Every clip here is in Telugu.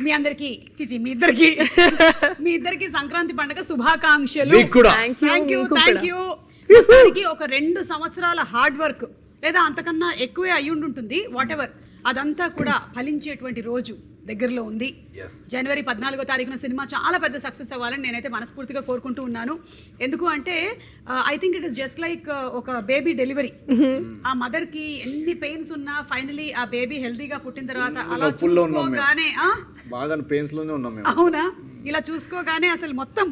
మీ అందరికి చిచి మీ ఇద్దరికి సంక్రాంతి పండుగ శుభాకాంక్షలు. Thank you. ఒక 2 సంవత్సరాల హార్డ్ వర్క్ లేదా అంతకన్నా ఎక్కువే అయ్యి ఉంటుంది, వాట్ ఎవర్, అదంతా కూడా ఫలించేటువంటి రోజు దగ్గరలో ఉంది. జనవరి 14వ తారీఖున సినిమా చాలా పెద్ద సక్సెస్ అవ్వాలని నేనైతే మనస్ఫూర్తిగా కోరుకుంటూ ఉన్నాను. ఎందుకు అంటే I think it is just like ఒక బేబీ డెలివరీ. ఆ మదర్ కి ఎన్ని పెయిన్స్ ఉన్నా ఫైనలీ ఆ బేబీ హెల్తీగా పుట్టిన తర్వాత అలా చూసుకోగానే అవునా, ఇలా చూసుకోగానే అసలు మొత్తం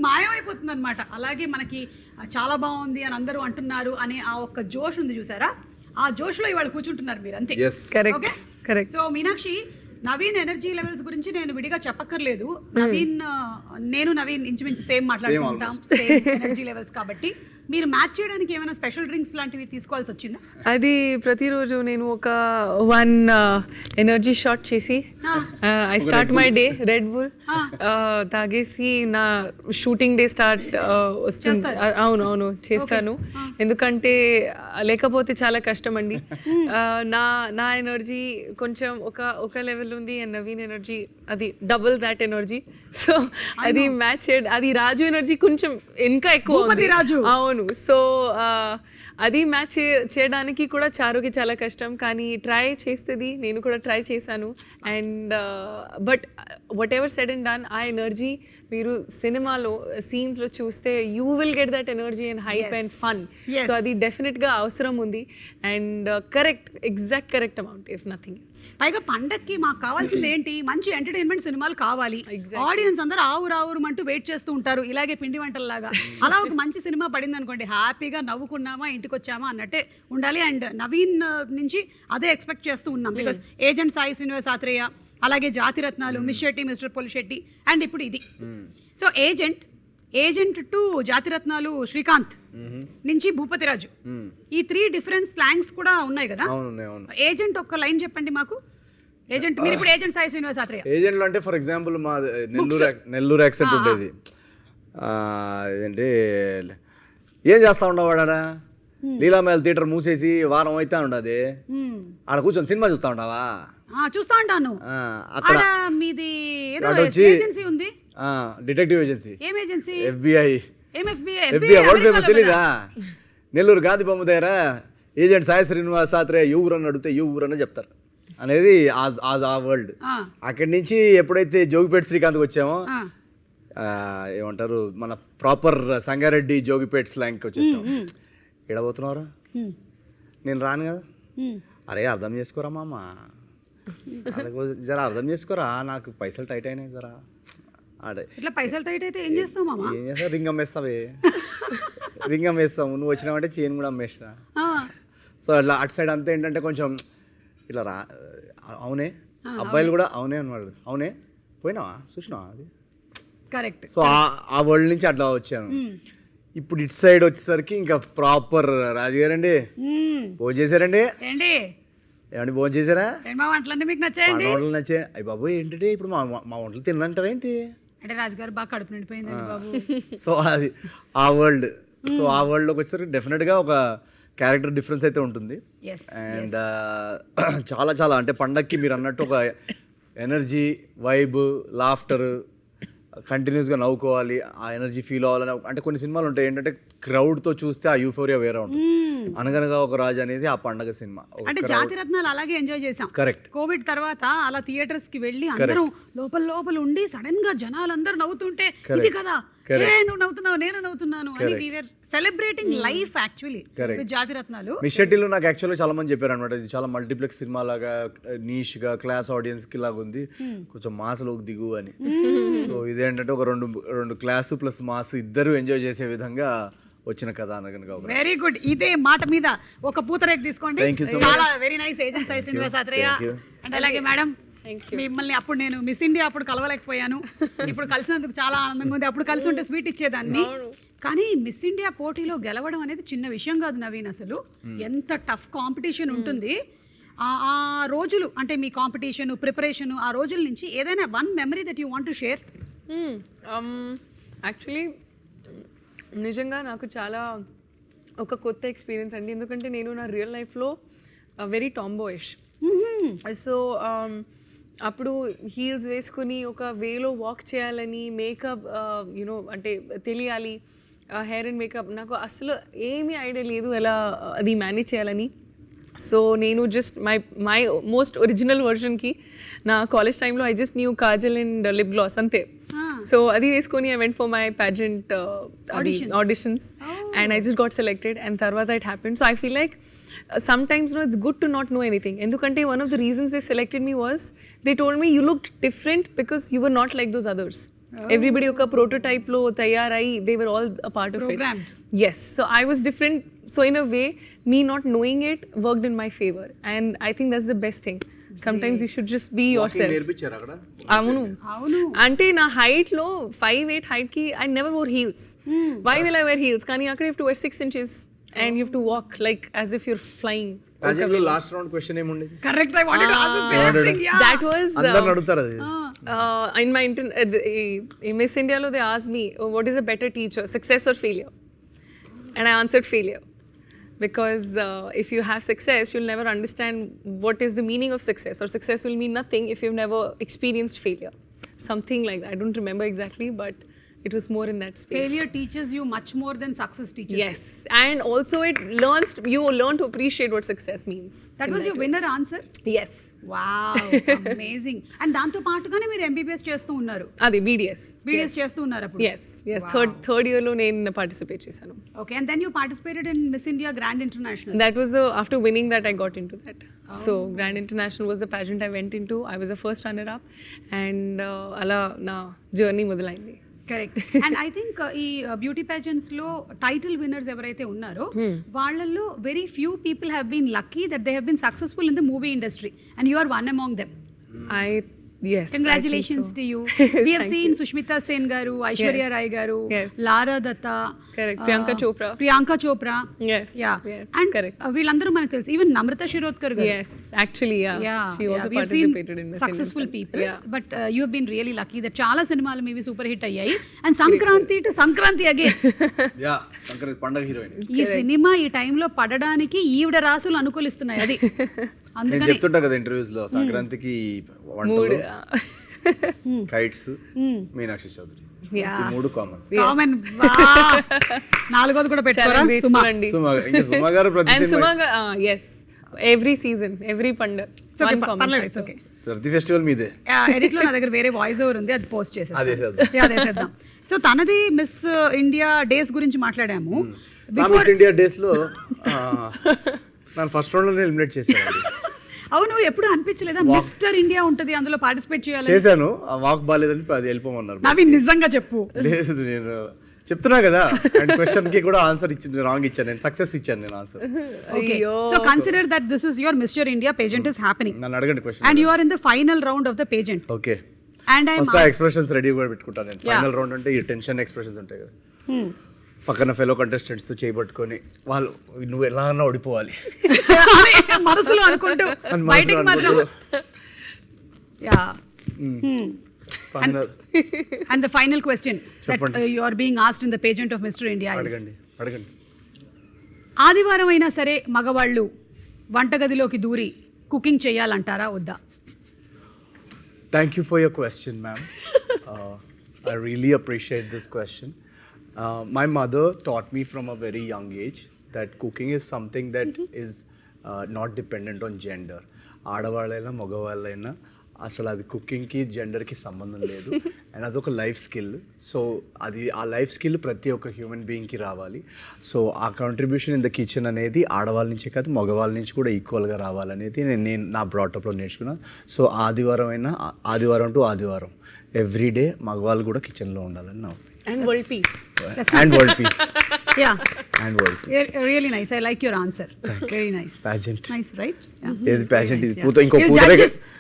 మాయమైపోతుంది అనమాట. అలాగే మనకి చాలా బాగుంది అని అందరూ అంటున్నారు అనే ఆ ఒక్క జోష్ ఉంది చూసారా, ఆ జోష్ లో ఇవాళ కూర్చుంటున్నారు మీరు అంతే. So Meenakshi, Naveen energy levels గురించి నేను విడిగా చెప్పక్కర్లేదు. నవీన్ ఇంచుమించు సేమ్ మాట్లాడుకుంటాం, సేమ్ ఎనర్జీ లెవెల్స్. కాబట్టి మీరు మ్యాచ్ చేయడానికి ఏమైనా స్పెషల్ డ్రింక్స్ లాంటివి తీసుకోవాల్సి వచ్చిందా? అది ప్రతిరోజు నేను ఒక 1 ఎనర్జీ షాట్ చేసి I start my day red bull తాగేసి నా షూటింగ్ డే స్టార్ట్ వస్తుంది. అవును చేస్తాను, ఎందుకంటే లేకపోతే చాలా కష్టం అండి. నా ఎనర్జీ కొంచెం ఒక లెవెల్ ఉంది అండ్ నవీన్ ఎనర్జీ అది డబుల్ దాట్ ఎనర్జీ. సో అది మ్యాచ్ అది రాజు ఎనర్జీ కొంచెం ఇంకా ఎక్కువ రాజు. అవును, సో అది మ్యాచ్ చేయడానికి కూడా చారుకి చాలా కష్టం, కానీ ట్రై చేస్తుంది. నేను కూడా ట్రై చేశాను. And but what ever said and done, ఆ ఎనర్జీ మీరు సినిమాలో సీన్స్లో చూస్తే you will get that energy and hype and fun. So అది డెఫినెట్గా అవసరం ఉంది and exact correct amount if nothing. పైగా పండక్కి మాకు కావాల్సింది ఏంటి, మంచి ఎంటర్టైన్మెంట్ సినిమాలు కావాలి. ఆడియన్స్ అందరూ ఆవురావురమంటూ వెయిట్ చేస్తూ ఉంటారు, ఇలాగే పిండి వంటల్లాగా. అలా ఒక మంచి సినిమా పడింది అనుకోండి, హ్యాపీగా నవ్వుకున్నామా ఇంటికి వచ్చామా అన్నట్టే ఉండాలి. అండ్ నవీన్ నుంచి అదే ఎక్స్పెక్ట్ చేస్తూ ఉన్నాం. బికాస్ ఏజెంట్ సాయి శ్రీనివాస్ ఆత్రేయ, అలాగే Jathiratnalu, Miss Shetty, Mister Polishetty, and ఇప్పుడు ఇది. So agent to Jathiratnalu Srikanth నుంచి భూపతిరాజు, ఈ 3 డిఫరెంట్ స్లాంగ్స్ కూడా ఉన్నాయి కదా. ఏజెంట్ ఒక్క లైన్ చెప్పండి మాకు. ఏజెంట్ మీరు ఇప్పుడు ఏజెంట్ సాయి శ్రీనివాస్ ఆత్రేయ. ఏజెంట్ అంటే ఫర్ ఎగ్జాంపుల్ మా నెల్లూరు యాక్సెంట్ ఉండేది. ఏంటి ఏం చేస్తా ఉండవాడా, లీలామేళ థియేటర్ మూసేసి వారం అయితే ఉండదు, ఆడ కూర్చొని సినిమా చూస్తా ఉండవా? చూస్తా ఉంటాను. అక్కడ మీది ఏదో ఏజెన్సీ ఉంది, డిటెక్టివ్ ఏజెన్సీ. ఏం ఏజెన్సీ? FBI వరల్డ్ ఫేమస్ తెలీదా? నెల్లూరు గాంధీ బొమ్మ దగ్గర ఏజెంట్ సాయి శ్రీనివాస్ ఆత్రేయ యూరని అడిగితే యూరని చెప్తారు అనేది ఆ వరల్డ్. అక్కడి నుంచి ఎప్పుడైతే జోగిపేట శ్రీకాంత్కి వచ్చామో ఏమంటారు, మన ప్రాపర్ సంగారెడ్డి జోగిపేట స్లాంగ్కి వచ్చేస్తాం. ఎడబోతున్నారా, నేను రాను కదా, అరే అర్థం చేసుకోరా మామ, జరా అర్థం చేసుకోరా, నాకు పైసలు టైట్ అయినాయి జరా. అదే ఇట్లా పైసలు టైట్ అయితే ఏం చేస్తావు మామ? ఏం చేస్తావు, రింగ్ అమ్మేస్తావే, రింగ్ అమ్మేస్తావు. నువ్వు వచ్చినావంటే చైన్ కూడా అమ్మేస్తా. సో అట్లా అటు సైడ్ అంతా ఏంటంటే కొంచెం ఇట్లా రా, అవునే అబ్బాయిలు కూడా అవునే అన్నాడు, అవునే పోయినావా చూసినావా, అది కరెక్ట్. సో ఆ వరల్డ్ నుంచి అట్లా వచ్చాను. ఇప్పుడు ఇటు సైడ్ వచ్చేసరికి ఇంకా ప్రాపర్ రాజుగారండి భోజనం చేశారండి. ఏమండి భోజనం చేశారా? వంటలన్నీ మీకు నచ్చాయండి? వంటలు నచ్చాయి. అయ్యి బాబు ఏంటంటే ఇప్పుడు మా వంటలు తినంటారా ఏంటి అంటే రాజుగారు బాగా కడుపు నిండిపోయిందండి బాబు. సో అది ఆ వరల్డ్. సో ఆ వరల్డ్లోకి వచ్చేసరికి డెఫినెట్గా ఒక క్యారెక్టర్ డిఫరెన్స్ అయితే ఉంటుంది. అండ్ చాలా చాలా అంటే పండక్కి మీరు అన్నట్టు ఒక ఎనర్జీ, వైబ్, లాఫ్టర్, కంటిన్యూస్గా నవ్వుకోవాలి, ఆ ఎనర్జీ ఫీల్ అవ్వాలని. అంటే కొన్ని సినిమాలు ఉంటాయి ఏంటంటే క్రౌడ్తో చూస్తే ఆ యూఫోరియా వేరే ఉంటుంది. అనగనగా ఒక రాజు అనేది ఆ పండగ సినిమా. అంటే జాతిరత్నాలు అలాగే ఎంజాయ్ చేసాం. కరెక్ట్. కోవిడ్ తర్వాత అలా థియేటర్స్ కి వెళ్ళి అందరం లోపల ఉండి సడన్ గా జనాలందరూ నవ్వుతుంటే ఇది కదా, నువ్వు నవ్వుతున్నావు నేను నవ్వుతున్నాను అని we were celebrating life actually with Jathiratnalu. Miss షెట్టిలో నాకు యాక్చువల్గా చాలా మంది చెప్పారు అనమాట, ఇది చాలా మల్టీప్లెక్స్ సినిమా లాగా, నీష్ గా, క్లాస్ ఆడియన్స్ కి లాగా ఉంది, కొంచెం మాస్లోకి దిగు అని. సో ఇదేంటంటే ఒక రెండు క్లాస్ ప్లస్ మాస్ ఇద్దరు ఎంజాయ్ చేసే విధంగా వచ్చిన కథ అనగా. Very good. ఇదే మాట మీద ఒక పూతరేక్ తీసుకోండి. చాలా very nice agent Sai Srinivas Athreya. And అలాగే మేడం, మిమ్మల్ని అప్పుడు నేను మిస్ ఇండియా అప్పుడు కలవలేకపోయాను, ఇప్పుడు కలిసినందుకు చాలా ఆనందంగా ఉంది. అప్పుడు కలిసి ఉంటే స్వీట్ ఇచ్చేదాన్ని. కానీ మిస్ ఇండియా పోటీలో గెలవడం అనేది చిన్న విషయం కాదు నవీన్. అసలు ఎంత టఫ్ కాంపిటీషన్ ఉంటుంది. ఆ రోజులు అంటే మీ కాంపిటీషన్ ప్రిపరేషన్, ఆ రోజుల నుంచి ఏదైనా one memory that you want to share? Actually నిజంగా నాకు చాలా ఒక కొత్త ఎక్స్పీరియన్స్ అండి, ఎందుకంటే నేను నా రియల్ లైఫ్లో వెరీ టాంబాయిష్. సో అప్పుడు హీల్స్ వేసుకుని ఒక వేలో వాక్ చేయాలని, మేకప్ యూనో అంటే తెలియాలి, హెయిర్ అండ్ మేకప్ నాకు అసలు ఏమీ ఐడియా లేదు ఎలా అది మేనేజ్ చేయాలని. సో నేను జస్ట్ మై మోస్ట్ ఒరిజినల్ వర్షన్కి నా కాలేజ్ టైంలో I just new Kajal and lip gloss అంతే. సో అది వేసుకొని I went for my pageant auditions and I just got selected and తర్వాత it happened. So I feel like sometimes it's good to not know anything. ఎందుకంటే one of the reasons they selected me was they told me you looked different because you were not like those others. Everybody ఒక prototype లో తయారై they were all a part of Programmed. it. Yes, so I was different. So in a way, me not knowing it worked in my favor, and I think that's the best thing. Sometimes you should just be yourself. నేర్పించారు అక్కడ. అవును అంటే నా హైట్ లో 5'8" హైట్ కి I never wore heels. Why will I wear heels? కానీ అక్కడ you have to wear 6 inches and you have to walk like as if you're flying. Pageant లో లాస్ట్ రౌండ్ క్వశ్చన్ ఏముండేది? Correct, I wanted to ask the same thing. Yeah. That was అందరూ అడుగుతారు అది. in my in Miss India lo they asked me, what is a better teacher, success or failure? And I answered failure. Because if you have success, you'll never understand what is the meaning of success, or success will mean nothing if you've never experienced failure. Something like that. I don't remember exactly, but it was more in that space. Failure teaches you much more than success teaches you. Yes, and also you learn to appreciate what success means. That was your winner answer? Yes. Wow, amazing. And దాంతో పాటుగానే మీరు MBBS చేస్తూ ఉన్నారు. అది BDS చేస్తూ ఉన్నారు అప్పుడు. Yes. Third year lo నేను participate చేశాను. Okay, and then you participated in Miss India Grand International. That was after winning that I got into that. So Grand International was the pageant I went into. I was the first runner up and అలా నా జర్నీ మొదలైంది. కరెక్ట్. అండ్ ఐ థింక్ ఈ బ్యూటీ పేజెంట్స్ లో టైటిల్ విన్నర్స్ ఎవరైతే ఉన్నారో వాళ్ళల్లో very few people have been lucky that they have been successful in the movie industry and you are one among them. Yes, congratulations to you. We have seen Sushmita Sen garu, Aishwarya Rai garu, Lara Datta, correct, Priyanka Chopra. Yes, yeah, yes, and correct. వీళ్ళందరూ మనకు తెలుసు. ఈవెన్ నమ్రత శిరోద్కర్ గారు. Yes, actually yeah. She also we have participated in Miss successful India. people. But you have been really lucky that చాలా సినిమాలు మీవి సూపర్ హిట్ అయ్యాయి. And Sankranti again. Yeah, Sankranti పండగ హీరోయిన్. ఈ సినిమా ఈ టైంలో పడడానికి ఈవిడ రాసులు అనుకూలిస్తున్నాయి. అది నేను చెప్తుంటా కదా ఇంటర్వ్యూస్ లో, సంక్రాంతికి వంటలు, కైట్స్, మీనాక్షి చౌదరి, ఈ మూడు కామన్. నాలుగోది కూడా పెట్టుకోరా సుమా. సుమా గారు and Suma yes, every season, every పండగ ప్రతి ఫెస్టివల్ మీదే. ఎడిట్ లో నా దగ్గర వేరే వాయిస్ ఓవర్ ఉంది, అది పోస్ట్ చేసేద్దాం. సో తనది మిస్ ఇండియా డేస్ గురించి మాట్లాడాము. మిస్ ఇండియా డేస్ లో నన్ను ఫస్ట్ రౌండ్ లో ఎలిమినేట్ చేశాను. అవును, ఎప్పుడు అనిపించలేదా మిస్టర్ ఇండియా ఉంటది అందులో పార్టిసిపేట్ చేయాలి? చేశాను, ఆ వాక్ బాలేదని అది వెళ్ళిపోమన్నారు. నవీన్ నిజంగా చెప్పు. లేదు, నేను చెప్తున్నా కదా, అండ్ క్వశ్చన్ కి కూడా ఆన్సర్ ఇచ్చింది, రాంగ్ ఇచ్చాను నేను, సక్సెస్ ఇచ్చాను నేను answer. Okay, so consider that this is your Mr. India pageant is happening. నన్ను అడగండి question. And you are in the final round of the pageant. Okay. And I am first expressions ready కూడా పెట్టుకుంటాను నేను. ఫైనల్ రౌండ్ అంటే ఈ టెన్షన్ ఎక్స్ప్రెషన్స్ ఉంటాయి కదా, పక్కన ఫెలో కంటెస్టెంట్స్ తో చేయబట్టుకొని వాళ్ళు నువ్వు ఎలా అన్నా ఓడిపోవాలి మనసులో అనుకుంటూ బయటికి మాత్రం. Yeah. And the final question that you are being asked in the pageant of Mr. India is, అడగండి. ఆదివారం అయినా సరే మగవాళ్ళు వంటగదిలోకి దూరి కుకింగ్ చేయాలంటారా వద్దా? Thank you for your question, ma'am. I really appreciate this question. My mother taught me from a very young age that cooking is something that is not dependent on gender. ఆడవాళ్ళైనా మగవాళ్ళైనా అసలు అది కుకింగ్కి జెండర్కి సంబంధం లేదు, అండ్ అదొక లైఫ్ స్కిల్. సో అది ఆ లైఫ్ స్కిల్ ప్రతి ఒక్క హ్యూమన్ బీయింగ్కి రావాలి. సో ఆ కాంట్రిబ్యూషన్ ఇన్ ద కిచెన్ అనేది ఆడవాళ్ళ నుంచే కాదు మగవాళ్ళ నుంచి కూడా ఈక్వల్గా రావాలనేది నేను నా బ్రాటప్లో నేర్చుకున్నాను. సో ఆదివారం టు ఆదివారం ఎవ్రీ డే మగవాళ్ళు కూడా కిచెన్లో ఉండాలని నా opinion. And world peace. And world peace. Yeah. And world peace. Really nice. I like your answer. Very nice. Pageant. Nice, right? ఏది pageant ఇది? ఇంకో పూతరే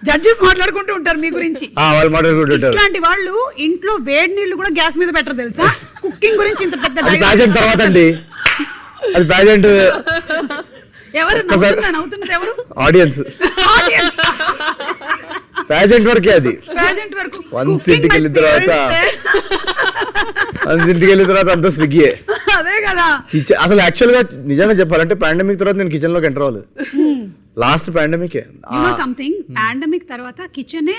జడ్జెస్ మాట్లాడుకుంటూ ఉంటారు మీ గురించి. వాళ్ళు మాట్లాడుకుంటుంటారు. ఇట్లాంటి వాళ్ళు ఇంట్లో వేడి నీళ్లు కూడా గ్యాస్ మీద పెట్టరు తెలుసా? కుకింగ్ గురించి ఇంత పెద్ద pageant తర్వాత అండి. అది pageant. ఎవరు నవ్వుతున్నది ఎవరు? ఆడియన్స్. pageant వరకే అది. pageant వరకు. వన్స్ ఇంటికి వెళ్ళిన తర్వాత అంతా స్విగ్గీయే. అదే కదా. అసలు యాక్చువల్ గా నిజంగా చెప్పాలంటే పాండమిక్ తర్వాత నేను కిచెన్ లోకి ఎంటర్ అవ్వలేదు. లాస్ట్ పాండమిక్ సంథింగ్ పాండమిక్ తర్వాత కిచెనే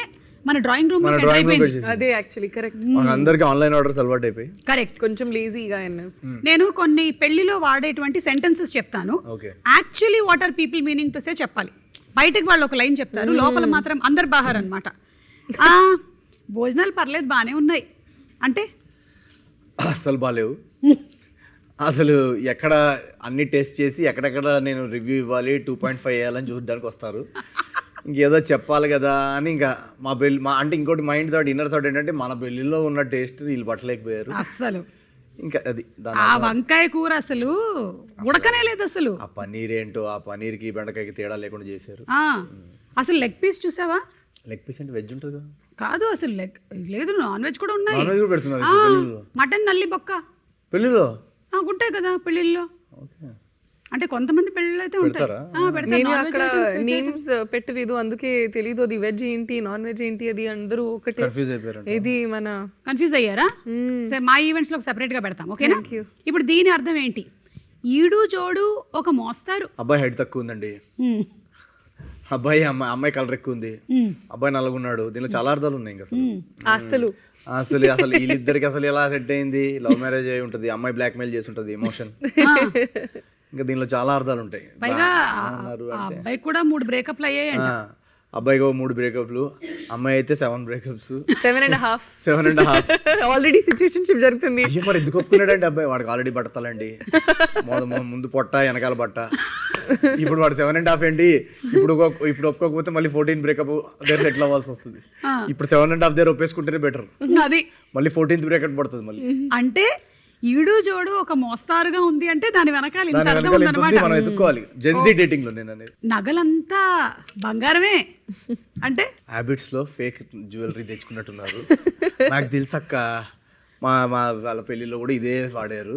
మన డ్రాయింగ్ రూమ్ మన డ్రాయింగ్ రూమ్ అదే యాక్చువల్లీ కరెక్ట్. అందరికి ఆన్లైన్ ఆర్డర్స్ అలవాటు అయిపోయి కరెక్ట్. కొంచెం లేజీగా అయినా నేను కొన్ని పెళ్లిలో వాడేటువంటి సెంటెన్సెస్ చెప్తాను. Okay actually what are people meaning to say చెప్పాలి. బయటకు వాళ్ళు ఒక లైన్ చెప్తారు, లోపల మాత్రం అందరు బాహార్ అనమాట. భోజనాలు పర్లేదు బాగానే ఉన్నాయి అంటే అసలు బాగాలేవు. అసలు ఎక్కడ అన్ని టెస్ట్ చేసి ఎక్కడెక్కడ నేను రివ్యూ ఇవ్వాలి 2.5 వేయాలని చూడడానికి వస్తారు. ఇంకేదో చెప్పాలి కదా అని ఇంకా మా అంటే ఇంకోటి మైండ్ థాట్ ఇన్నర్ థాట్ ఏంటంటే మన పెళ్ళిలో ఉన్న టేస్ట్ వీళ్ళు పట్టలేకపోయారు అసలు. ఇంకా అది ఆ వంకాయ కూర అసలు ఉడకనే లేదు అసలు. ఆ పన్నీర్ ఏంటో ఆ పన్నీర్కి బెండకాయకి తేడా లేకుండా చేశారు. అసలు లెగ్ పీస్ చూసావా? లెగ్ పీస్ అంటే వెజ్ ఉంటుంది కదా? కాదు అసలు లెగ్ లేదు, నాన్ వెజ్ కూడా ఉన్నాయి. నాన్ వెజ్ కూడా పెడుతున్నారు మటన్ నల్లి బొక్క పెళ్ళిలో ఉంటాయి కదా పెళ్ళిళ్ళలో. ఓకే అంటే కొంతమంది పెళ్ళిళ్ళు అయితే ఉంటాయి. నేను అక్కడ నేమ్స్ పెట్టలేదు అందుకే తెలీదు అది వెజ్ ఏంటి నాన్ వెజ్ ఏంటి అది అందరూ ఒకటి కన్ఫ్యూజ్ అయిపోయారు. ఇది మన కన్ఫ్యూజ్ అయ్యారా? సరే మా ఈవెంట్స్ లో సెపరేట్ గా పెడతాం ఓకేనా. ఇప్పుడు దీని అర్థం ఏంటి? ఈడు జోడు ఒక మోస్తారు. అబ్బాయి హైట్ తక్కువ ఉందండి, అమ్మాయి కలర్ ఎక్కువ ఉంది, అబ్బాయి నల్లగున్నాడు. దీనిలో చాలా అర్థాలు ఉన్నాయి. ఇంకా ఆస్తులు అసలు వీళ్ళిద్దరికి అసలు ఎలా సెట్ అయింది? లవ్ మ్యారేజ్ అయి ఉంటుంది, అమ్మాయి బ్లాక్ మెయిల్ చేసి ఉంటుంది, ఎమోషన్. ఇంకా దీనిలో చాలా అర్థాలు ఉంటాయి. పైగా అబ్బాయి కూడా 3 బ్రేకప్లు అయ్యాయంట. అబ్బాయికి 3 బ్రేకప్లు, అమ్మాయి అయితే 7 బ్రేకప్స్, 7.5 ఆల్రెడీ సిచ్యువేషన్షిప్ జరుగుతుంది. మరి ఎందుకు ఒప్పుకున్నాడండి అబ్బాయి? వాడికి ఆల్రెడీ బట్టతలండి, ముందు పొట్ట వెనకాల బట్ట. ఇప్పుడు వాడు 7.5 ఏంటి? ఇప్పుడు ఒప్పుకోకపోతే మళ్ళీ 14 బ్రేకప్ దగ్గర సెటిల్ అవ్వాల్సి వస్తుంది. ఇప్పుడు 7.5 దగ్గర ఒప్పేసుకుంటేనే బెటర్. అది మళ్ళీ 14th బ్రేకప్ పడుతుంది మళ్ళీ. అంటే ఈడు జోడు ఒక మోస్తారుగా ఉంది అంటే దాని వెనకాల ఇంత అర్థం ఉందన్నమాట. మనం ఎత్తుకోవాలి జెన్జీ డేటింగ్ లో. నేను అనేది నగలంతా బంగారమే అంటే హ్యాబిట్స్ లో ఫేక్ జ్యువెలరీ తెచ్చుకున్నట్టున్నారు. నాకు తెలుసక్క, వాళ్ళ పెళ్లిలో కూడా ఇదే వాడారు.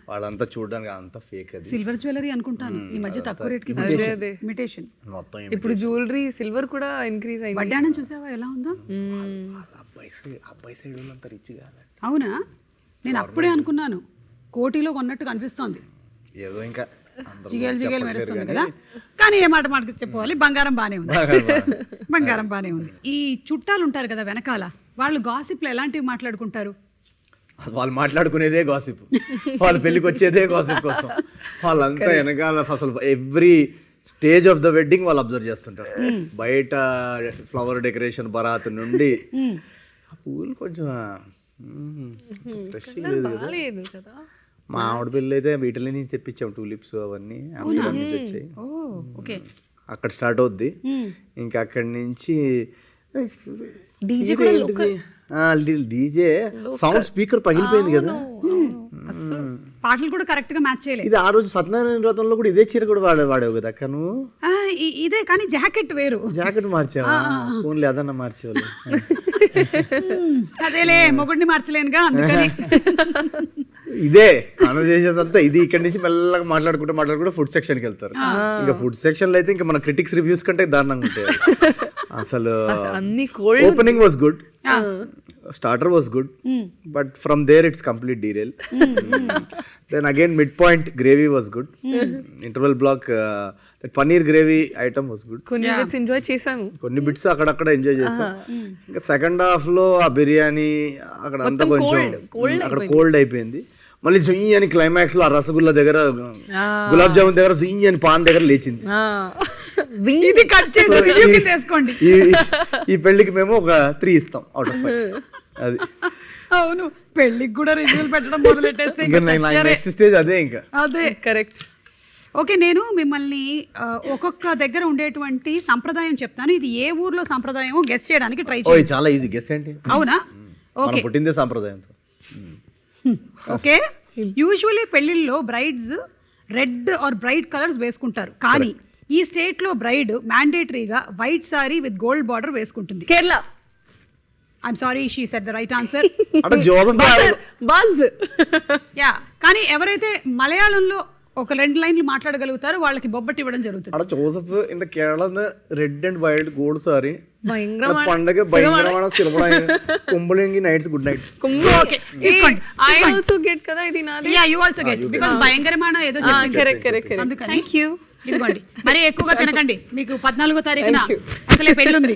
వాళ్ళంతా చూడడానికి అంతా ఫేక్. అది సిల్వర్ జ్యువెలరీ అనుకుంటాను ఈ మధ్య తక్కువ రేట్ కి ఇమిటేషన్. మొత్తం ఇప్పుడు జ్యువెలరీ సిల్వర్ కూడా ఇంక్రీజ్ అయింది. వడ్డాణం చూసావా ఎలా ఉందో? అబ్బాయి సైడ్ వాళ్ళంతా రిచ్ కాదు. అవునా? నేను అప్పుడే అనుకున్నాను కోటిలో కొన్నట్టు కనిపిస్తోంది. ఏదో ఇంకా జిగేలు మెరుస్తుంది కదా. కానీ ఏ మాట చెప్పుకోవాలి, బంగారం బానే ఉంది. బంగారం బానే ఉంది. ఈ చుట్టాలు ఉంటారు కదా వెనకాల, వాళ్ళు గాసిప్లు ఎలాంటివి మాట్లాడుకుంటారు? వాళ్ళు మాట్లాడుకునేదే గాసిప్, వాళ్ళ పెళ్ళికి వచ్చేదే గాసిప్ కోసం. వాళ్ళంతా వెనకాల అసలు every stage of the wedding వాళ్ళు అబ్జర్వ్ చేస్తుంటారు. బయట ఫ్లవర్ డెకరేషన్ బరాత్ నుండి పూలు కొంచెం ఫ్రెష్ లేదు కదా. మా ఆవిడ పెళ్ళి అయితే వీటిలో నుంచి తెప్పించాం, టూలిప్స్ అవన్నీ నుంచి వచ్చాయి. అక్కడ స్టార్ట్ అవుద్ది. ఇంకా అక్కడి నుంచి డీజే సౌండ్ స్పీకర్ పగిలిపోయింది కదా. పాటలు కూడా కరెక్ట్ గా మ్యాచ్ చేయలేదు. ఇది ఆ రోజు సత్యనారాయణ వ్రతంలో కూడా ఇదే చీర కూడా వాడేవు కదా అక్క నువ్వు. ఇదే కానీ జాకెట్ వేరు. జాకెట్ మార్చావా? ఓన్లీ అదన్నా మార్చేవాళ్ళు. అదేలే మొగుడిని మార్చలేనుగా అందుకని. ఇదే కాన్వర్సేషన్ అంతా ఇది. ఇక్కడ నుంచి మెల్లగా మాట్లాడుకుంటూ ఫుడ్ సెక్షన్ కి వెళ్తారు. ఇంకా ఫుడ్ సెక్షన్ లో అయితే ఇంకా మన క్రిటిక్స్ రివ్యూస్ కంటే దారుణంగా ఉంటాయి. అసలు opening was good, starter was good, but from there it's complete derail. Then again mid-point gravy was good. Interval block that paneer gravy item was good. కొన్ని బిట్స్ ఎంజాయ్ చేశాను, కొన్ని బిట్స్ అక్కడక్కడ ఎంజాయ్ చేసాం. ఇంకా సెకండ్ హాఫ్ లో ఆ బిర్యానీ అక్కడ అంతా కొంచెం అక్కడ కోల్డ్ అయిపోయింది. మళ్ళీ జుయ్యి అని క్లైమాక్స్ లో ఆ రసగుల్లా దగ్గర గులాబ్ జామున్ దగ్గర జుయ్యి అని పాన్ దగ్గర లేచింది. ఈ పెళ్లికి మేము ఒక 3 ఇస్తాం అవుట్ ఆఫ్ 5. అది అవును, పెళ్లికి కూడా రివ్యూలు పెట్టడం మొదలెట్టేస్తే నెక్స్ట్ స్టేజ్ అదే. ఇంకా అదే కరెక్ట్. ఓకే, నేను మిమ్మల్ని ఒక్కొక్క దగ్గర ఉండేటువంటి సంప్రదాయం చెప్తాను. ఇది ఏ ఊర్లో సంప్రదాయం గెస్ చేయడానికి ట్రై చేయండి. చాలా ఈజీ గెస్ ఏంటి? అవునా? ఓకే, పుట్టిందే సంప్రదాయంతో. ఓకే, యూజువల్లీ పెళ్లిళ్ళలో brides red or bright colours వేసుకుంటారు. కానీ ఈ స్టేట్ లో బ్రైడ్ మ్యాండేటరీగా white sari with gold border వేసుకుంటుంది. Kerala. I'm sorry, she said the right answer. Buzz. Yeah, కానీ ఎవరైతే మలయాళంలో ఒక 2 లైన్లు మాట్లాడగలుగుతారు, వాళ్ళకి బొబ్బట్టి ఇవ్వడం జరుగుతుంది. അവിടെ ജോസഫ് ഇന്ന് Keralam red and wild gold sari ഭയങ്കരമാണ് പണ്ടൊക്കെ ഭയങ്കരമാണ് സിനിമ കുമ്പളെങ്കിൽ നൈറ്റ്സ് గుడ్ నైట్. ఓకే తీసుకోండి. ఐ ఆల్సో గెట్ కదా ఇది నాది. Yeah you also get because భయంకరమైన ఏదో చెప్పింది. కరెక్ట్ అందుకని థ్యాంక్ యూ. ఇదిగోండి, మరి ఎక్కువగా తినకండి, మీకు 14వ తారీఖున అసలే పెళ్ళుంది.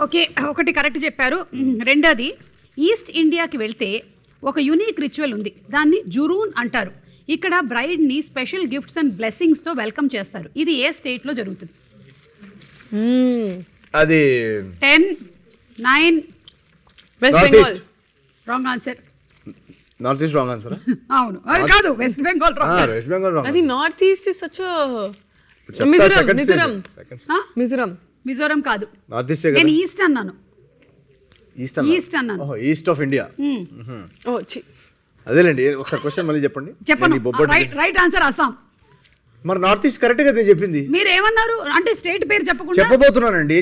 ఓకే, ఒకటి కరెక్ట్ చెప్పారు. రెండోది, ఈస్ట్ ఇండియాకి వెళ్తే ఒక యూనిక్ రిచువల్ ఉంది, దాన్ని జురూన్ అంటారు. ఇక్కడ బ్రైడ్ని స్పెషల్ గిఫ్ట్స్ అండ్ బ్లెస్సింగ్స్తో వెల్కమ్ చేస్తారు. ఇది ఏ స్టేట్లో జరుగుతుంది? అది 10, 9. West Bengal. Wrong answer. North East wrong answer. అవును, అది కాదు, West Bengal wrong. West Bengal wrong. అది North East is such Mizoram కాదు. నార్త్ ఈస్ట్ నేను ఈస్ట్ అన్నాను. ఈస్ట్ అన్నాను. East of India. ఓ చి అదేలేండి. ఒకసారి క్వశ్చన్ మళ్ళీ చెప్పండి. చెప్పండి. Right answer Assam. మరి నార్త్ ఈస్ట్ కరెక్ట్ గా నేను చెప్పింది. మీరు ఏమన్నారు అంటే స్టేట్ పేరు చెప్పకుండా చెప్పబోతున్నానండి.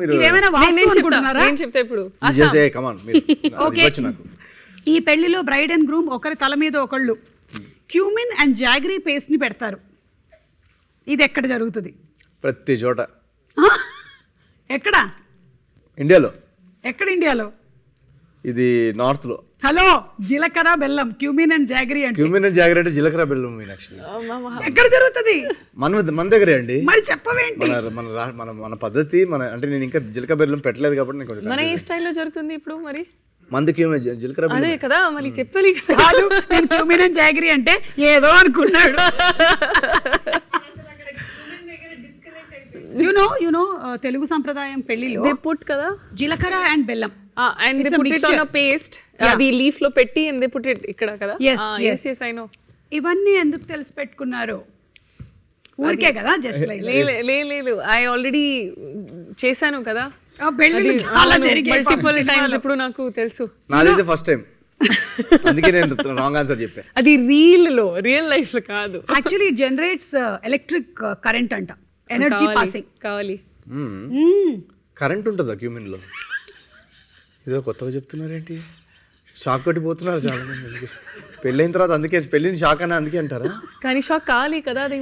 మీరు ఏమైనా వాస్తవం అనుకుంటున్నారా? నేను చెప్తా ఇప్పుడు. కమాన్ మీరు ఇవ్వచ్చు నాకు. ఈ పెళ్లిలో బ్రైడ్ అండ్ గ్రూమ్ ఒకరి తల మీద ఒకళ్ళు క్యూమిన్ అండ్ జాగరీ పేస్ట్ ని పెడతారు. ఇది ఎక్కడ జరుగుతుంది? ప్రతి చోట. ఎక్కడ? ఇండియాలో. ఎక్కడ ఇండియాలో? ఇది నార్త్ లో. హలో, జీలకర్ర బెల్లం, క్యూమిన్ అండ్ జాగరీ అంటే. క్యూమిన్ అండ్ జాగరీ అంటే జీలకర్ర బెల్లం మీనాక్షి. ఎక్కడ జరుగుతుంది? మన దగ్గరే అండి. మరి చెప్పవేంటి? మన పద్ధతి అంటే నేను ఇంకా జీలకర్ర బెల్లం పెట్టలేదు కాబట్టి నేను కొంచెం. మన ఏ స్టైల్లో జరుగుతుంది ఇప్పుడు మరి? మంది క్యూమిన్ జీలకర్ర బెల్లం. అదే కదా మళ్ళీ చెప్పాలి. కాదు, నేను క్యూమిన్ అండ్ జాగరీ అంటే ఏదో అనుకున్నాడు. యు నో తెలుగు సంప్రదాయం పెళ్లిలో దే పుట్ కదా జీలకర్ర అండ్ బెల్లం and they put it on a paste. అది లీఫ్ లో పెట్టి and they put it ఇక్కడ కదా. yes I know. ఇవన్నీ ఎందుకు తెలిసి పెట్టుకున్నారు? ఊరికే కదా, జస్ట్ లైక్. లేదు ఐ ఆల్రెడీ చేశాను కదా మల్టిపుల్ టైమ్స్. ఇప్పుడు నాకు తెలుసు. నాది ఫస్ట్ టైం, అందుకే నేను రాంగ్ ఆన్సర్ చెప్పాను. అది రియల్ లైఫ్ లో కాదు. Actually it generates electric current అంట, ఎనర్జీ పాసింగ్ కావాలి. కరెంట్ ఉంటుందా క్యూమిన్ లో? ఇదో కొత్తగా చెప్తున్నారేంటి? షాక్ కొట్టిపోతున్నారు చాలా మంది. పెళ్ళైన తర్వాత అందుకే పెళ్ళిని షాక్ అని అందుకే అంటారా? కానీ షాక్ కావాలి కదా, అది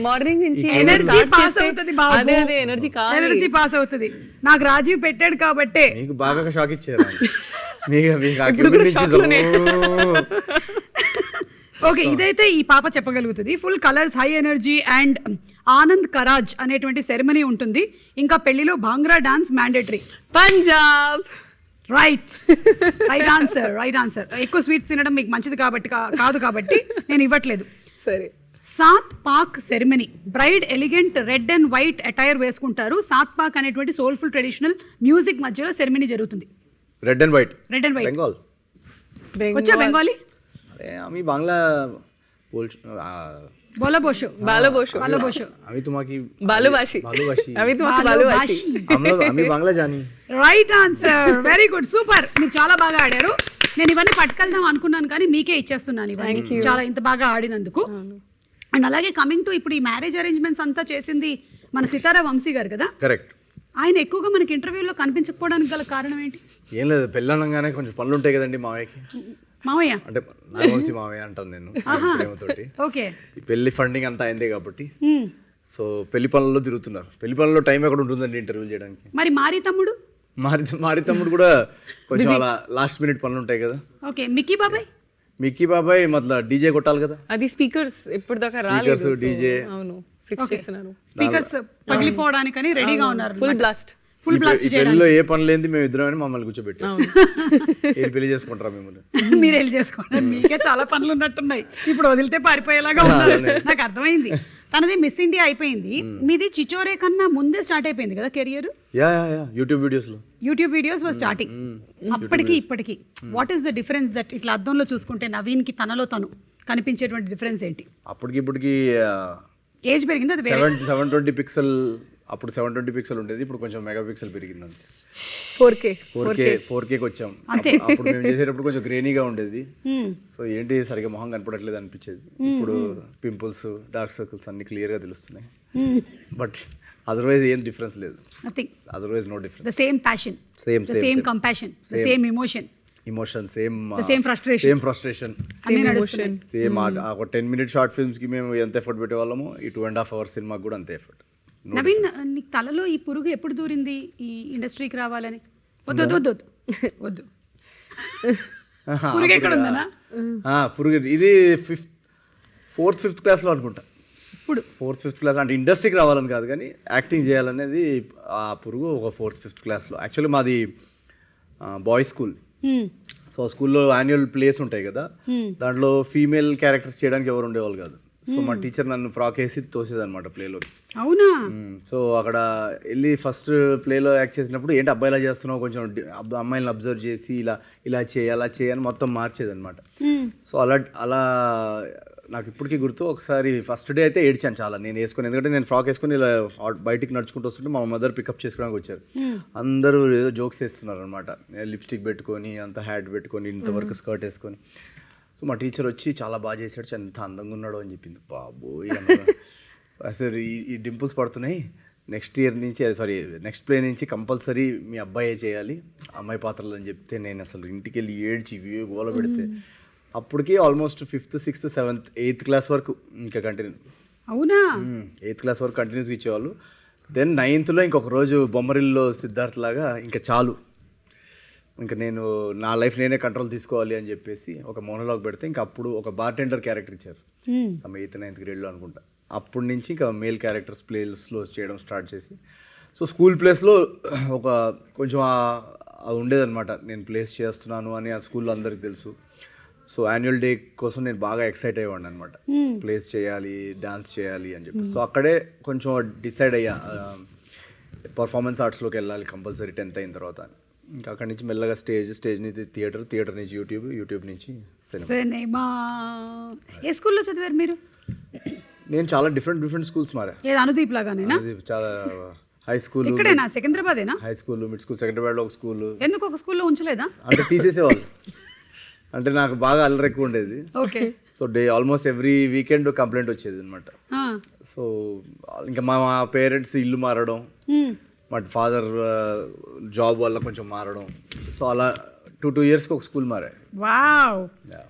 మార్నింగ్ నుంచి ఎనర్జీ పాస్ అవుతుంది. అదే ఎనర్జీ కావాలి, ఎనర్జీ పాస్ అవుతుంది. నాకు రాజీవ్ పెట్టాడు కాబట్టి మీకు బాగా షాక్ ఇచ్చారు. ఓకే, ఇదైతే ఈ పాప చెప్పగలుగుతుంది. Full colours, high energy and Anand Karaj అనేటువంటి సెరమనీ ఉంటుంది. ఇంకా పెళ్లిలో bhangra dance mandatory. Punjab. Right answer. ఎక్కువ స్వీట్స్ తినడం మీకు మంచిది కాబట్టి కాదు కాబట్టి నేను ఇవ్వట్లేదు. సరే. Saat Paak ceremony. Bride elegant red and white attire వేసుకుంటారు. సాత్ పాక్ అనేటువంటి సోల్ఫుల్ ట్రెడిషనల్ మ్యూజిక్ మధ్యలో సెరమనీ జరుగుతుంది. Red and white. బెంగాల్. వచ్చా బెంగాలీ? अरे আমি বাংলা বলছি। ভালোবাসো। আমি তোমাকে ভালোবাসি। আমি তোমাকে ভালোবাসি। আমি বাংলা জানি। Right answer, very good, super. మీరు చాలా బాగా ఆడారు. నేను ఇవన్నీ పట్టుకెళ్దాం అనుకున్నాను కానీ మీకే ఇచ్చేస్తున్నాను ఇవన్నీ, చాలా ఇంత బాగా ఆడినందుకు. అండ్ అలాగే కమింగ్ టు ఇప్పుడు ఈ మ్యారేజ్ అరేంజ్మెంట్స్ అంతా చేసింది మన సితారా వంశీ గారు కదా. కరెక్ట్. ఆయన ఎక్కువగా మనకి ఇంటర్వ్యూలో కనిపించకపోవడానికి గల కారణం ఏంటి? ఏం లేదు, పెళ్ళనగానే కొంచెం పనులు ఉంటాయి కదండి మావయ్యకి. మావయ్య అంటే నాగవంశీ మావయ్య అంటాను నేను ప్రేమతోటి. ఓకే. ఈ పెళ్లి ఫండింగ్ అంతా అయిందే కాబట్టి సో పెళ్లి పనుల్లో తిరుగుతున్నారు. పెళ్లి పనుల్లో టైం ఎక్కడ ఉంటుందండి ఇంటర్వ్యూ చేయడానికి. మరి మారి తమ్ముడు కూడా కొంచెం అలా లాస్ట్ మినిట్ పనులు ఉంటాయి కదా. ఓకే. మిక్కీ బాబాయ్ మతలబ్ డీజే కొట్టాలి కదా. అది స్పీకర్స్ ఇప్పుడు దాకా రాలేదు. డీజే అవును ఫిక్స్ చేస్తున్నారు. స్పీకర్స్ పగిలిపోవడానికని రెడీగా ఉన్నారు. ఫుల్ బ్లాస్ట్ పెళ్లిలో ఏ పని లేని మేము ఇద్దరం మమ్మల్ని కూర్చోబెట్టాం. ఏం పెళ్లి చేసుకుంటారా మిమ్మల్ని? మీరు వెళ్ళి చేసుకోండి, మీకే చాలా పనులు ఉన్నట్టున్నాయి. ఇప్పుడు వదిలితే పారిపోయేలాగా ఉన్నారు. నాకు అర్థమైంది. తనది మిస్ ఇండియా అయిపోయింది, మీది చిచోరే కన్నా ముందే స్టార్ట్ అయిపోయింది కదా కెరియర్. యూట్యూబ్ వీడియోస్ వర్ స్టార్టింగ్. అప్పటికి ఇప్పటికి what is the difference that ఇట్లా అద్దంలో చూసుకుంటే నవీన్ కి తనలో తను కనిపించేటువంటి డిఫరెన్స్ ఏంటి? అప్పటికి ఇప్పటికి ఏజ్ పెరిగింది. అది 720 పిక్సెల్, అప్పుడు 720 పిక్సెల్ ఉండేది, ఇప్పుడు కొంచెం మెగా పిక్సెల్ పెరిగింది. 4K వచ్చాం. అప్పుడు మేము చేసేటప్పుడు కొంచెం గ్రేనీగా ఉండేది. సో ఏంటి సరిగా మొహం కనపడట్లేదు అనిపించేది. ఇప్పుడు పింపుల్స్, డార్క్ సర్కిల్స్ అన్ని క్లియర్ గా తెలుస్తున్నాయి. బట్ అదర్వైజ్ ఏం డిఫరెన్స్ లేదు. Nothing. Otherwise no difference. The same passion, the same compassion, the same emotion. Emotion same frustration frustration అన్ని నడుస్తున్నాయి. సేమ్ ఒక 10 minute షార్ట్ ఫిల్మ్స్కి మేము ఎంత ఎఫర్ట్ పెట్టేవాళ్ళము ఈ 2.5 hours సినిమాకి కూడా అంతే ఎఫర్ట్. నవీన్, నీకు తలలో ఈ పురుగు ఎప్పుడు దూరింది ఈ ఇండస్ట్రీకి రావాలని? వద్దు వద్దు వద్దు వద్దు పురుగు ఎక్కడ ఉందనా? పురుగు ఇది 4th 5th క్లాస్లో అనుకుంటా. ఇప్పుడు 4th 5th క్లాస్ అంటే ఇండస్ట్రీకి రావాలని కాదు కానీ యాక్టింగ్ చేయాలనేది ఆ పురుగు ఒక 4th 5th క్లాస్లో. యాక్చువల్లీ మాది బాయ్స్ స్కూల్. సో స్కూల్లో యాన్యువల్ ప్లేస్ ఉంటాయి కదా, దాంట్లో ఫీమేల్ క్యారెక్టర్స్ చేయడానికి ఎవరు ఉండేవాళ్ళు కాదు. సో మా టీచర్ నన్ను ఫ్రాక్ వేసి తోసేది అనమాట ప్లేలో. అవునా? సో అక్కడ వెళ్ళి ఫస్ట్ ప్లేలో యాక్ట్ చేసినప్పుడు ఏంటి అబ్బాయిలా చేస్తున్నావు, కొంచెం అమ్మాయిలను అబ్జర్వ్ చేసి ఇలా ఇలా చేయి అలా చేయని మొత్తం మార్చేది అనమాట. సో అలా నాకు ఇప్పటికీ గుర్తు. ఒకసారి ఫస్ట్ డే అయితే ఏడ్చాను చాలా నేను వేసుకొని, ఎందుకంటే నేను ఫ్రాక్ వేసుకొని ఇలా బయటికి నడుచుకుంటూ వస్తుంటే మా మదర్ పికప్ చేసుకోవడానికి వచ్చారు. అందరూ ఏదో జోక్స్ వేస్తున్నారు అనమాట, లిప్స్టిక్ పెట్టుకొని అంత హ్యాట్ పెట్టుకొని ఇంతవరకు స్కర్ట్ వేసుకొని. సో మా టీచర్ వచ్చి చాలా బాగా చేశాడు, ఎంత అందంగా ఉన్నాడో అని చెప్పింది. బాబోయ్ అసలు ఈ డింపుల్స్ పడుతున్నాయి, నెక్స్ట్ ప్లే నుంచి కంపల్సరీ మీ అబ్బాయే చేయాలి అమ్మాయి పాత్రలు అని చెప్తే నేను అసలు ఇంటికి వెళ్ళి ఏడ్చి గోల పెడితే అప్పటికి almost 5th 6th 7th 8th class వరకు ఇంకా కంటిన్యూ. అవునా? 8th క్లాస్ వరకు కంటిన్యూస్గా ఇచ్చేవాళ్ళు. దెన్ 9thలో ఇంకొక రోజు బొమ్మరిల్లో సిద్ధార్థ్ లాగా ఇంకా చాలు, ఇంకా నేను నా లైఫ్ నేనే కంట్రోల్ తీసుకోవాలి అని చెప్పేసి ఒక మోనోలాగ్ పెడితే ఇంకా అప్పుడు ఒక బార్టెండర్ క్యారెక్టర్ ఇచ్చారు 8th 9th గ్రేడ్లో అనుకుంటా. అప్పటి నుంచి ఇంకా మేల్ క్యారెక్టర్స్ ప్లేస్లో చేయడం స్టార్ట్ చేసి, సో స్కూల్ ప్లేస్లో ఒక కొంచెం ఉండేదన్నమాట నేను ప్లేస్ చేస్తున్నాను అని ఆ స్కూల్లో అందరికి తెలుసు. సో యాన్యువల్ డే కోసం నేను బాగా ఎక్సైట్ అయ్యేవాడిని అనమాట, ప్లేస్ చేయాలి డాన్స్ చేయాలి అని చెప్పి. సో అక్కడే కొంచెం డిసైడ్ అయ్యా పర్ఫార్మెన్స్ ఆర్ట్స్లోకి వెళ్ళాలి కంపల్సరీ 10th అయిన తర్వాత. ఇంకా అక్కడి నుంచి మెల్లగా స్టేజ్ నుంచి థియేటర్ నుంచి యూట్యూబ్ నుంచి సినిమా. ఏ స్కూల్లో చదివారు మీరు? నేను చాలా డిఫరెంట్ స్కూల్స్ మారా. అనుదీప్ లాగానేనా? చాలా హై స్కూల్ ఇక్కడేనా? సికింద్రాబాదేనా? హై స్కూల్, మిడ్ స్కూల్, సెకండరీలో ఒక స్కూల్. ఎందుకు ఒక స్కూల్లో ఉంచలేదా? అంటే తీసేసేవాళ్ళు, అంటే నాకు బాగా అల్లరి ఎక్కువ ఉండేది. Okay. So almost every weekend complaint వచ్చేది అనమాట. సో ఇంకా మా పేరెంట్స్ ఇల్లు మారడం, మా ఫాదర్ జాబ్ వల్ల కొంచెం మారడం, సో అలా 2 yearsకి ఒక స్కూల్ మారా. వావ్,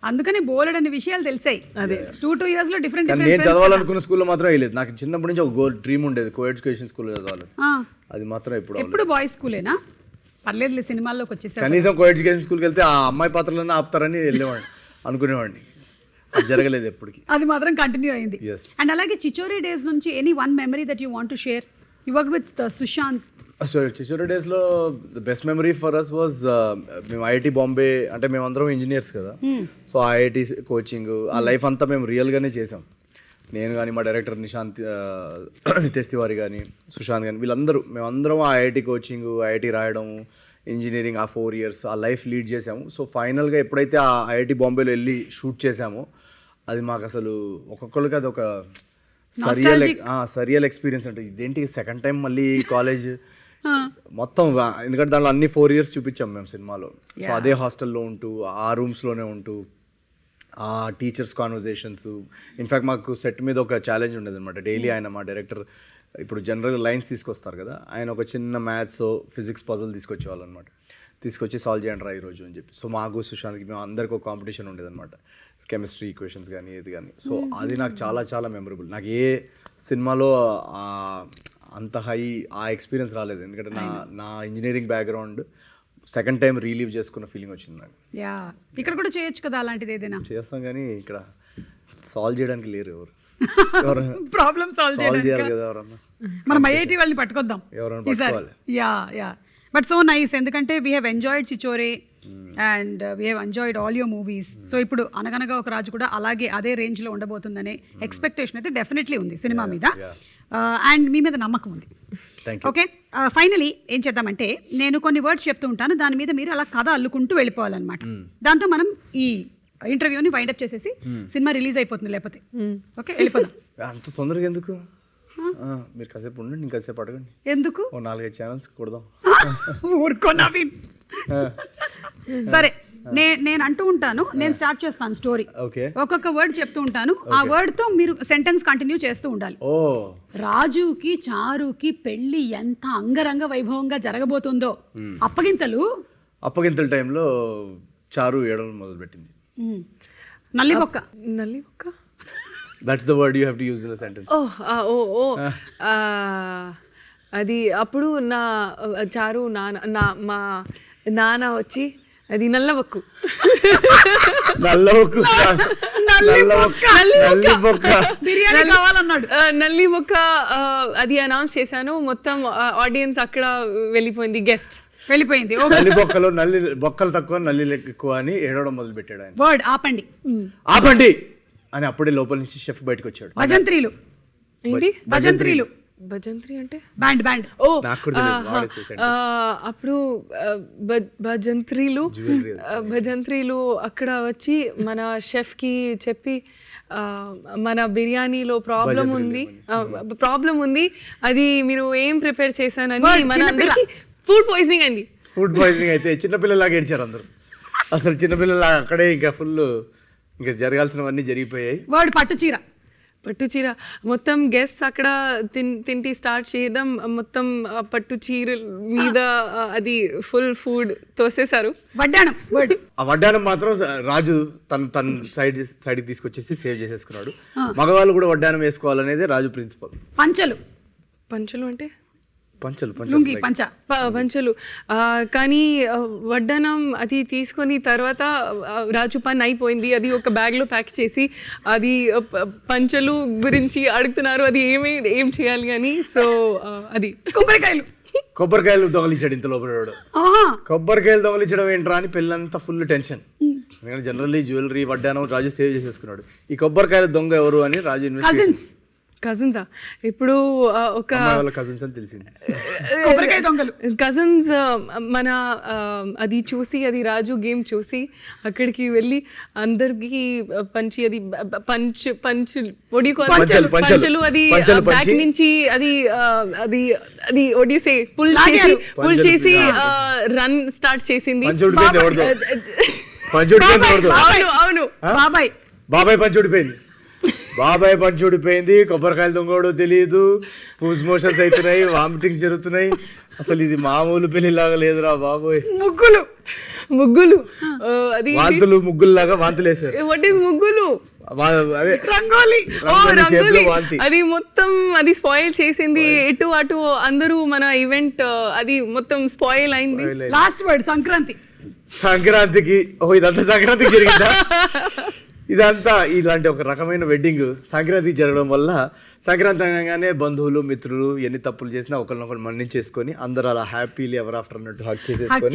అందుకని బోలెడన్ని విషయాలు తెలిసాయి. అదే 2 yearsలో డిఫరెంట్. నేను చదవాలనుకున్న స్కూల్లో మాత్రం వేయలేదు. నాకు చిన్నప్పటి నుంచి ఒక డ్రీమ్ ఉండేది కో ఎడ్యుకేషన్ స్కూల్లో చదవాలి. అది మాత్రం ఎప్పుడు బాయ్స్ స్కూలేనా? పర్లేదు, సినిమాల్లోకి వచ్చేసారు. కనీసం కో ఎడ్యుకేషన్ స్కూల్కి వెళ్తే ఆ అమ్మాయి పాత్రలన్నీ ఆపుతారని వెళ్ళేవాడిని అనుకునేవాడిని. అది జరగలేదు ఎప్పటికీ. అది మాత్రం కంటిన్యూ అయింది. అండ్ అలాగే చిచోరీ డేస్ నుంచి any one memory that you want to share? You work with Sushant. So Chhichhore డేస్లో the best memory for us was మేము ఐఐటి బాంబే, అంటే మేమందరం ఇంజనీర్స్ కదా, సో ఐఐటి కోచింగ్ ఆ లైఫ్ అంతా మేము రియల్గానే చేసాం. నేను కానీ మా డైరెక్టర్ నితేష్ తివారీ కానీ సుశాంత్ కానీ మేమందరం ఆ ఐఐటి కోచింగ్, ఐఐటి రాయడం, ఇంజనీరింగ్ ఆ 4 years ఆ లైఫ్ లీడ్ చేసాము. సో ఫైనల్గా ఎప్పుడైతే ఆ ఐఐటి బాంబేలో వెళ్ళి షూట్ చేసామో అది మాకు అసలు ఒక్కొక్కరికి అది ఒక సరియల్ ఎక్స్పీరియన్స్. అంటే ఇదేంటి సెకండ్ టైం మళ్ళీ కాలేజ్ మొత్తం, ఎందుకంటే దాంట్లో అన్ని 4 years చూపించాం మేము సినిమాలో. సో అదే హాస్టల్లో ఉంటూ ఆ రూమ్స్లోనే ఉంటూ ఆ టీచర్స్ కాన్వర్జేషన్స్. ఇన్ఫ్యాక్ట్ మాకు సెట్ మీద ఒక ఛాలెంజ్ ఉండేది అనమాట. డైలీ ఆయన మా డైరెక్టర్ ఇప్పుడు జనరల్గా లైన్స్ తీసుకొస్తారు కదా, ఆయన ఒక చిన్న మ్యాథ్స్ ఫిజిక్స్ పజల్ తీసుకొచ్చేవాళ్ళు అనమాట. తీసుకొచ్చి సాల్వ్ చేయండి రా ఈరోజు అని చెప్పి. సో మాకు సుశాంత్కి మేము అందరికీ ఒక కాంపిటీషన్ ఉండేదన్నమాట, కెమిస్ట్రీ ఈక్వేషన్స్ కానీ ఏది కానీ. సో అది నాకు చాలా చాలా మెమరబుల్. నాకు ఏ సినిమాలో అంత ఆ ఎక్స్పీరియన్స్ రాలేదు, ఎందుకంటే నా engineering background second time relive చేసుకున్న ఫీలింగ్ వచ్చింది నాకు. ఇక్కడ కూడా చేయొచ్చు కదా అలాంటిది ఏదైనా? చేస్తాం కానీ ఇక్కడ సాల్వ్ చేయడానికి లేరు ఎవరు. ప్రాబ్లమ్ సాల్వ్ చేయాలి కదా ఎవరన్నా. మనం ఐఐటి వాళ్ళని పట్టుకొద్దాం ఎవరైనా పట్టుకోవాలి. బట్ సో నైస్, ఎందుకంటే we have enjoyed Chhichhore and we have enjoyed all your movies. So ఇప్పుడు అనగనగా ఒక రాజు కూడా అలాగే అదే రేంజ్లో ఉండబోతుందనే ఎక్స్పెక్టేషన్ అయితే డెఫినెట్లీ ఉంది సినిమా మీద, అండ్ మీ మీద నమ్మకం ఉంది. ఓకే, ఫైనలీ ఏం చేద్దామంటే నేను కొన్ని వర్డ్స్ చెప్తూ ఉంటాను, దాని మీద మీరు అలా కథ అల్లుకుంటూ వెళ్ళిపోవాలన్నమాట. దాంతో మనం ఈ ఇంటర్వ్యూని వైండప్ చేసేసి సినిమా రిలీజ్ అయిపోతుంది, లేకపోతే ఓకే వెళ్ళిపోదాం. అంత తొందరగా ఎందుకు? మీరు కాసేపు ఉండండి, ఇంకాసేపు అడగండి. ఎందుకు? 4-5 ఛానల్స్ కొడదాం. ఊరుకో నవీన్. సరే, నేను అంటూ ఉంటాను, నేను స్టార్ట్ చేస్తాను స్టోరీ. ఒక్కొక్క వర్డ్ చెప్తూ ఉంటాను, ఆ వర్డ్ తో మీరు సెంటెన్స్ కంటిన్యూ చేస్తూ ఉండాలి. రాజుకి చారుకి పెళ్లి ఎంత అంగరంగ వైభవంగా జరగబోతుందో. అప్పగింతల టైంలో చారు ఏడవడం మొదలుపెట్టింది. నల్లి బొక్క. నల్లి ఒక్క that's the word you have to use in a sentence. అది అప్పుడు నా చారు మా నాన్న వచ్చి అది నల్లబొక్కు. బిర్యానీ కావాలన్నాడు. నల్లి బొక్క అది అనౌన్స్ చేశాను, మొత్తం ఆడియన్స్ అక్కడ వెళ్ళిపోయింది, గెస్ట్ వెళ్ళిపోయింది. నల్లి బొక్కలో బొక్కలు తక్కువ నల్లి ఎక్కువ అని ఏడవడం మొదలు పెట్టాడు ఆయన. వర్డ్ ఆపండి ఆపండి అని అప్పుడే లోపల నుంచి షెఫ్ బయటకు వచ్చాడు. భజంత్రీలు. ఏంటి భజంత్రీలు? భజంత్రి అంటే బ్యాండ్ బ్యాండ్. ఓ అప్పుడు భజంత్రీలు అక్కడ వచ్చి మన షెఫ్ కి చెప్పి మన బిర్యానీలో ప్రాబ్లం ఉంది, అది మీరు ఏం ప్రిపేర్ చేశానని మన అందరికి ఫుడ్ పాయిజనింగ్ అయింది. ఫుడ్ పాయిజనింగ్ అయితే చిన్నపిల్లలాగా ఏడ్చారు అందరూ. అసలు చిన్నపిల్లలాగా అక్కడే ఇంకా ఫుల్ ఇంకా జరగాల్సినవన్నీ జరిగిపోయాయి. వర్డ్ పట్టుచీర. పట్టుచీర మొత్తం గెస్ట్స్ అక్కడ తింటి స్టార్ట్ చేయడం, మొత్తం పట్టు చీర మీద అది ఫుల్ ఫుడ్ తోసేశారు. వడ్డాణం. వర్డ్. ఆ వడ్డాణం మాత్రం రాజు తన సైడ్కి తీసుకొచ్చేసి సేవ్ చేసేసుకున్నాడు. మగవాళ్ళు కూడా వడ్డాణం వేసుకోవాలనేది రాజు ప్రిన్సిపల్. పంచలు. పంచలు అంటే పంచలు. కానీ వడ్డానం అది తీసుకొని తర్వాత రాజు పని అయిపోయింది, అది ఒక బ్యాగ్లో ప్యాక్ చేసి అది పంచలు గురించి అడుగుతున్నారు, అది ఏం చేయాలి అని. సో అది కొబ్బరికాయలు దొంగలించాడు ఇంత లోపల. కొబ్బరికాయలు దొంగలించడం ఏంట్రా అని పెళ్ళంతా ఫుల్ టెన్షన్. ఎందుకంటే జనరల్లీ జ్యువెలరీ వడ్డానం రాజు సేవ్ చేసేసుకున్నాడు. ఈ కొబ్బరికాయల దొంగ ఎవరు అని రాజు ఇన్వెస్టిగేషన్. కజిన్సా? ఇప్పుడు ఒక కజిన్స్ అని తెలిసింది. కజిన్స్ మన అది చూసి, అది రాజు గేమ్ చూసి అక్కడికి వెళ్ళి అందరికి పంచి, అది పంచలు అది బ్యాక్ నుంచి అది అది అది ఒడిసే పుల్ చేసి రన్ స్టార్ట్ చేసింది. అవును బాబాయ్ పంచుడిపోయింది. కొబ్బరికాయలు దొంగోడు తెలియదు, లూజ్ మోషన్స్ అవుతున్నాయి, వామిటింగ్స్ జరుగుతున్నాయి. అసలు ఇది మామూలు పెళ్లిలాగా లేదురా బాబోయ్. ముగ్గులు అది వాంతులు, ముగ్గుల్లాగా వాంతులు వేసారు. వాట్ ఈస్ ముగ్గులు? అదే రంగోలి. అది మొత్తం అది స్పాయిల్ చేసింది. ఇటు అటు అందరూ మన ఈవెంట్ అది మొత్తం స్పాయిల్ అయింది. లాస్ట్ వర్డ్ సంక్రాంతికి ఇదంతా సంక్రాంతికి జరిగిందా? ఇదంతా ఇలాంటి ఒక రకమైన వెడ్డింగ్ సంక్రాంతికి జరగడం వల్ల సంక్రాంతి అనగానే బంధువులు, మిత్రులు ఎన్ని తప్పులు చేసినా ఒకరినొకరు మన్నించేసుకొని అందరూ అలా హ్యాపీలీ ఎవర్ ఆఫ్టర్ అన్నట్టు హక్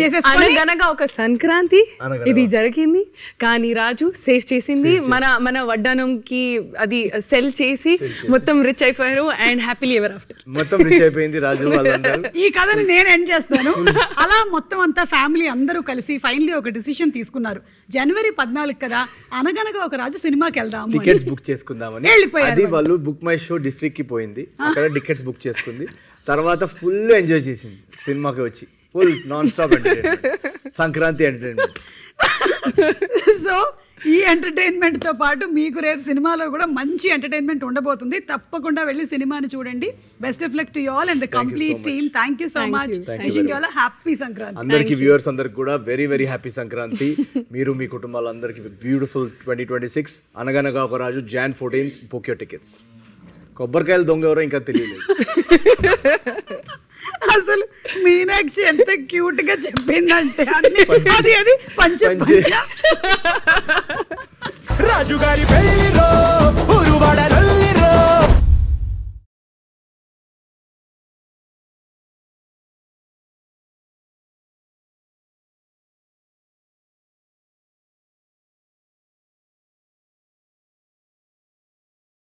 చేసేసుకొని అనగా ఒక సంక్రాంతి ఇది జరిగింది. కానీ రాజు సేవ్ చేసింది. మన వడ్డానంకి అది సెల్ చేసి మొత్తం రిచ్ అయిపోయారు అండ్ హ్యాపీలీ ఎవర్ ఆఫ్టర్ మొత్తం రిచ్ అయిపోయింది రాజు. ఈ కథని నేను ఎండ్ చేస్తాను. అలా మొత్తం అంతా ఫ్యామిలీ అందరూ కలిసి ఫైనలీ ఒక డిసిషన్ తీసుకున్నారు. జనవరి 14 కదా, అనగనగా ఒక రాజు సినిమాకి వెళ్దాం, టికెట్స్ బుక్ చేసుకుందామని. అది వాళ్ళు బుక్ మై షో డిస్ట్రిక్ట్ కి పోయింది, అక్కడ టికెట్స్ బుక్ చేసుకుంది. తర్వాత ఫుల్ ఎంజాయ్ చేసింది సినిమాకి వచ్చి, full non stop entertainment, Sankranti entertainment. So ఈ ఎంటర్టైన్మెంట్ తో పాటు మీకు రేపు సినిమాలో కూడా మంచి ఎంటర్టైన్మెంట్ ఉండబోతుంది. తప్పకుండా వెళ్ళి సినిమాని చూడండి. Best of luck to you all and the complete team. Thank you so much. Wishing you all happy Sankranti. అందరికి వ్యూవర్స్ అందరికి కూడా వెరీ వెరీ హ్యాపీ సంక్రాంతి. మీరు మీ కుటుంబాలందరికీ బ్యూటిఫుల్ 2026. అనగనగా ఒక రాజు Jan 14th. Book your tickets. కొబ్బరికాయలు దొంగ ఎవరో ఇంకా తెలియలేదు. అసలు మీనాక్షి ఎంత క్యూట్ గా చెప్పిందంటే అది పంచ రాజుగారి పెళ్లిలో